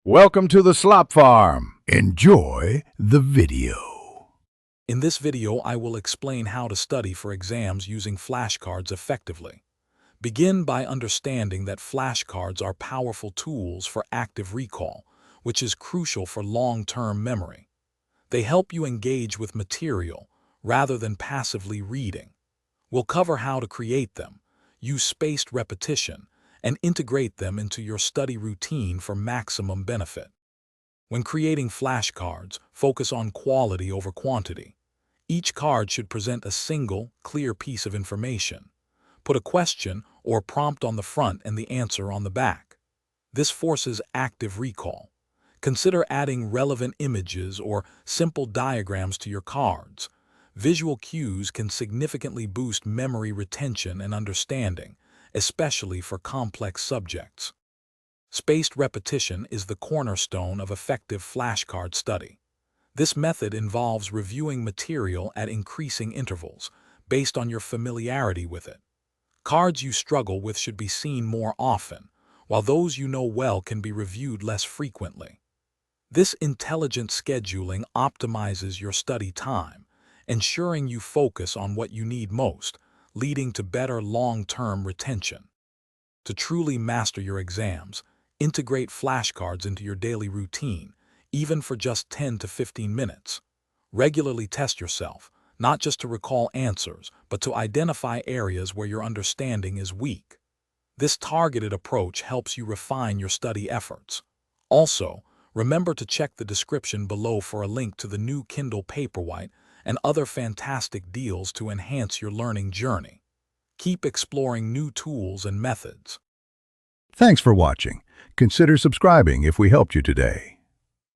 Welcome to the Slop Farm. Enjoy the video. In this video, I will explain how to study for exams using flashcards effectively. Begin by understanding that flashcards are powerful tools for active recall, which is crucial for long-term memory. They help you engage with material rather than passively reading. We'll cover how to create them, use spaced repetition, and integrate them into your study routine for maximum benefit. When creating flashcards, focus on quality over quantity. Each card should present a single, clear piece of information. Put a question or prompt on the front and the answer on the back. This forces active recall. Consider adding relevant images or simple diagrams to your cards. Visual cues can significantly boost memory retention and understanding, especially for complex subjects. Spaced repetition is the cornerstone of effective flashcard study. This method involves reviewing material at increasing intervals, based on your familiarity with it. Cards you struggle with should be seen more often, while those you know well can be reviewed less frequently. This intelligent scheduling optimizes your study time, ensuring you focus on what you need most, leading to better long-term retention. To truly master your exams, integrate flashcards into your daily routine, even for just 10 to 15 minutes. Regularly test yourself, not just to recall answers, but to identify areas where your understanding is weak. This targeted approach helps you refine your study efforts. Also, remember to check the description below for a link to the new Kindle Paperwhite and other fantastic deals to enhance your learning journey. Keep exploring new tools and methods. Thanks for watching. Consider subscribing if we helped you today.